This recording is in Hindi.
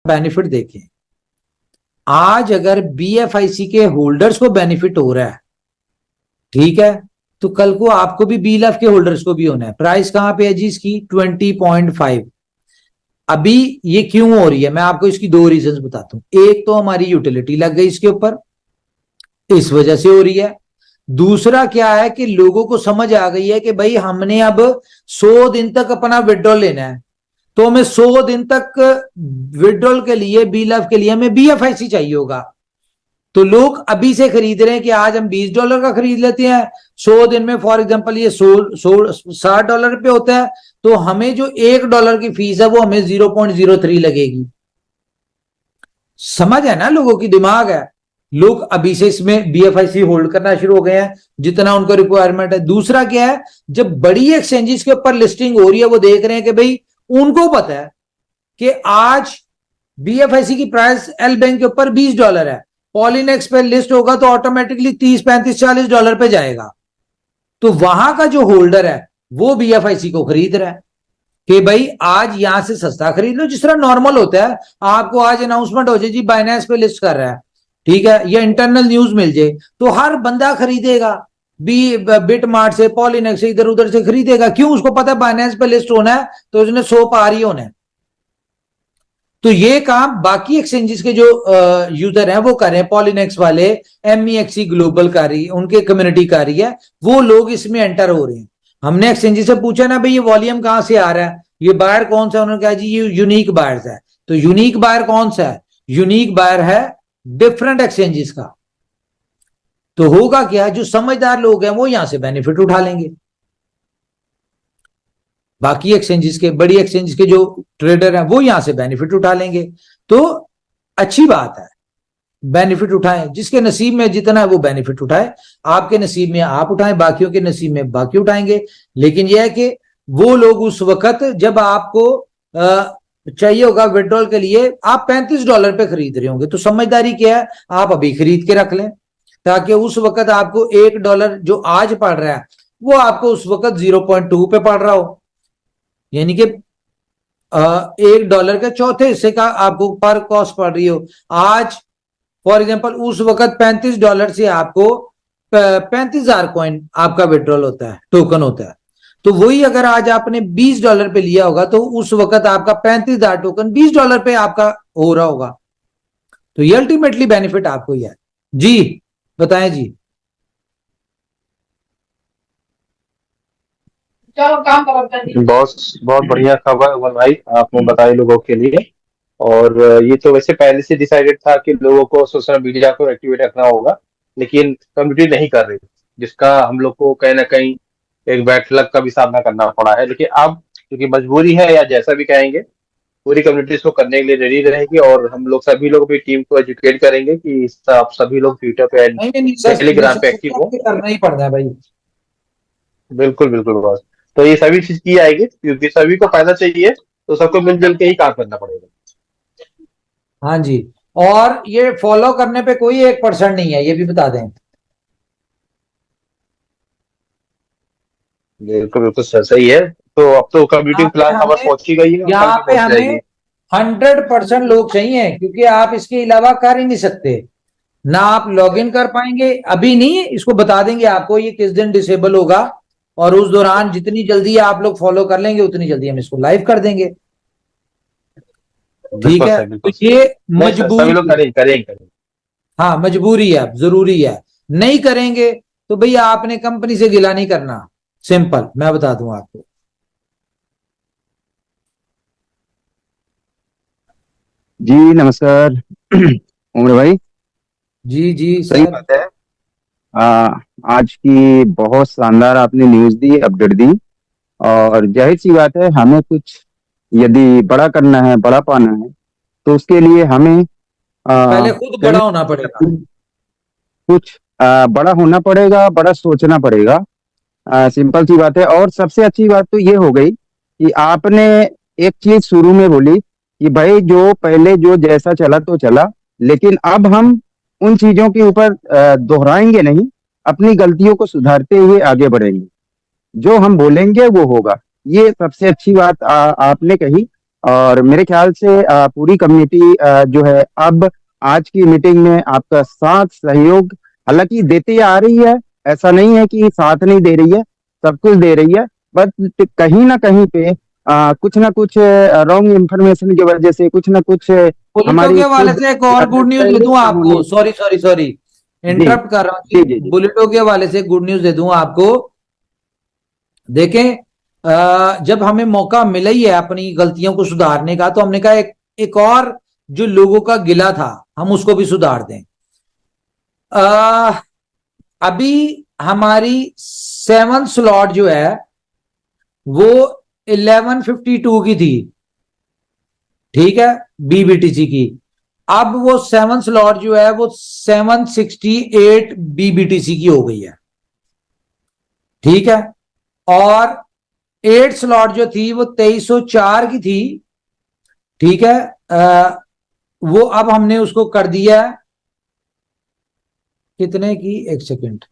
बेनिफिट देखें, आज अगर बीएफआईसी के होल्डर्स को बेनिफिट हो रहा है, ठीक है, तो कल को आपको भी बीएलएफ के होल्डर्स को भी होना है। प्राइस कहां पे है जी इसकी 20.5। अभी ये क्यों हो रही है, मैं आपको इसकी दो रीजंस बताता हूं। एक तो हमारी यूटिलिटी लग गई इसके ऊपर, इस वजह से हो रही है। दूसरा क्या है कि लोगों को समझ आ गई है कि भाई हमने अब 100 दिन तक अपना विड्रॉल लेना है, तो हमें 100 दिन तक विड्रॉल के लिए, बीएलएफ के लिए हमें बीएफआईसी चाहिए होगा। तो लोग अभी से खरीद रहे हैं कि आज हम $20 का खरीद लेते हैं, 100 दिन में फॉर एग्जांपल ये $60 पे होता है, तो हमें जो $1 की फीस है वो हमें 0.03 लगेगी। समझ है ना, लोगों की दिमाग है। लोग अभी से इसमें बीएफआईसी होल्ड करना शुरू हो गए हैं जितना उनको रिक्वायरमेंट है। दूसरा क्या है, जब बड़ी एक्सचेंजेस के ऊपर लिस्टिंग हो रही है, वो देख रहे हैं कि भाई उनको पता है कि आज बीएफआईसी की प्राइस एल बैंक के ऊपर $20 है, पॉलीनेक्स पे लिस्ट होगा तो ऑटोमेटिकली 30, 35, $40 पे जाएगा। तो वहां का जो होल्डर है वो बीएफआईसी को खरीद रहा है कि भाई आज यहां से सस्ता खरीद लो। जिस तरह नॉर्मल होता है, आपको आज अनाउंसमेंट हो जाए जी बाइनेंस पे लिस्ट कर रहा है, ठीक है, या इंटरनल न्यूज मिल जाए, तो हर बंदा खरीदेगा, बिट मार्ट से, पॉलीनेक्स से, इधर उधर से खरीदेगा। क्यों? उसको पता है बाइनेंस पे लिस्ट होना है तो उसने 100 पार ही होना है। तो ये काम बाकी एक्सचेंजेस के जो यूजर हैं वो कर रहे हैं, पॉलीनेक्स वाले, एमईएक्सी ग्लोबल का रही, उनके कम्युनिटी का रही है, वो लोग इसमें एंटर हो रहे हैं। हमने एक्सचेंजेस से पूछा ना भाई ये वॉल्यूम कहां से आ रहा है, ये बायर कौन सा है, उन्होंने कहा जी ये यूनिक बायर्स है। तो यूनिक बायर कौन सा है? यूनिक बायर है डिफरेंट एक्सचेंजेस का। तो होगा क्या, जो समझदार लोग हैं वो यहां से बेनिफिट उठा लेंगे, बाकी एक्सचेंजेस के, बड़ी एक्सचेंजेस के जो ट्रेडर हैं वो यहां से बेनिफिट उठा लेंगे। तो अच्छी बात है, बेनिफिट उठाएं, जिसके नसीब में जितना है वो बेनिफिट उठाए। आपके नसीब में आप उठाएं, बाकियों के नसीब में बाकी उठाएंगे। लेकिन यह है कि वो लोग उस वक्त जब आपको चाहिए होगा विड्रॉल के लिए, आप $35 पे खरीद रहे होंगे, तो समझदारी क्या है, आप अभी खरीद के रख लें, ताकि उस वक्त आपको $1 जो आज पड़ रहा है वो आपको उस वक्त 0.2 पे पड़ रहा हो, यानी कि $1 के चौथे हिस्से का आपको पर कॉस्ट पड़ रही हो। आज फॉर एग्जांपल उस वक्त $35 से आपको 35,000 कॉइन आपका विड्रॉल होता है, टोकन होता है। तो वही अगर आज आपने $20 पे लिया होगा तो उस वक्त आपका 35,000 टोकन $20 पे आपका हो रहा होगा। तो ये अल्टीमेटली बेनिफिट आपको ही है। जी बताएं जी। बहुत बहुत बढ़िया खबर उमर भाई आपने बताई लोगों के लिए। और ये तो वैसे पहले से डिसाइडेड था कि लोगों को सोशल मीडिया को एक्टिवेट रखना होगा, लेकिन कम्युनिटी नहीं कर रही, जिसका हम लोग को कहीं ना कहीं एक बैड लक का भी सामना करना पड़ा है। लेकिन अब क्योंकि मजबूरी है या जैसा भी कहेंगे, पूरी कम्युनिटी इसको करने के लिए रेडी रहेगी और हम लोग सभी लोग भी टीम को एजुकेट करेंगे कि आप सभी लोग ट्विटर पे, टेलीग्राम पे एक्टिव हो। करना ही पड़ता है भाई। बिल्कुल बिल्कुल बॉस। तो ये सभी चीज की आएगी क्योंकि सभी को फायदा चाहिए, तो सबको मिलजुल के ही काम करना पड़ेगा। हाँ जी, और ये फॉलो करने पे कोई 1% नहीं है, ये भी बता दें। बिल्कुल बिल्कुल सही है। तो अब तो कम्युनिटी प्लान खबर पहुंच ही गई है, यहाँ पे हमें 100% लोग चाहिए, क्योंकि आप इसके अलावा कर ही नहीं सकते ना। आप लॉगिन कर पाएंगे अभी नहीं, इसको बता देंगे आपको ये किस दिन डिसेबल होगा, और उस दौरान जितनी जल्दी आप लोग फॉलो कर लेंगे उतनी जल्दी हम इसको लाइव कर देंगे। ठीक है, तो ये मजबूरी, लोग करेंगे। हाँ मजबूरी है, जरूरी है। नहीं करेंगे तो भैया आपने कंपनी से गिला नहीं करना, सिंपल मैं बता दूं आपको। जी नमस्कार उमर भाई। जी जी सही बात है। आज की बहुत शानदार आपने न्यूज दी, अपडेट दी, और जाहिर सी बात है हमें कुछ यदि बड़ा करना है, बड़ा पाना है, तो उसके लिए हमें पहले खुद बड़ा होना पड़ेगा, कुछ बड़ा होना पड़ेगा, बड़ा सोचना पड़ेगा। सिंपल सी बात है। और सबसे अच्छी बात तो ये हो गई कि आपने एक चीज शुरू में बोली कि भाई जो पहले जो जैसा चला तो चला, लेकिन अब हम उन चीजों के ऊपर दोहराएंगे नहीं, अपनी गलतियों को सुधारते हुए आगे बढ़ेंगे। जो हम बोलेंगे वो होगा। ये सबसे अच्छी बात आपने कही। और मेरे ख्याल से पूरी कम्युनिटी जो है अब आज की मीटिंग में आपका साथ सहयोग हालांकि देती आ रही है, ऐसा नहीं है कि साथ नहीं दे रही है, सब कुछ दे रही है, बट कहीं ना कहीं पे कुछ ना कुछ रॉन्ग इंफॉर्मेशन की वजह से कुछ ना कुछ बुलेटो हमारी के हवाले खुद से एक और गुड न्यूज दे दूं आपको, सॉरी सॉरी सॉरी जी इंटरप्ट कर रहा हूं जी जी। जी जी बुलेटो के हवाले से गुड न्यूज दे दूं आपको। देखें, जब हमें मौका मिला ही है अपनी गलतियों को सुधारने का, तो हमने कहा एक और जो लोगों का गिला था हम उसको भी सुधार दें। अभी हमारी 7 स्लॉट जो है वो 11:52 की थी, ठीक है, बीबीटीसी की। अब वो 7 स्लॉट जो है वो 768 बीबीटीसी की हो गई है, ठीक है। और 8 स्लॉट जो थी वो 2304 की थी, ठीक है। वो अब हमने उसको कर दिया कितने की, एक सेकेंड,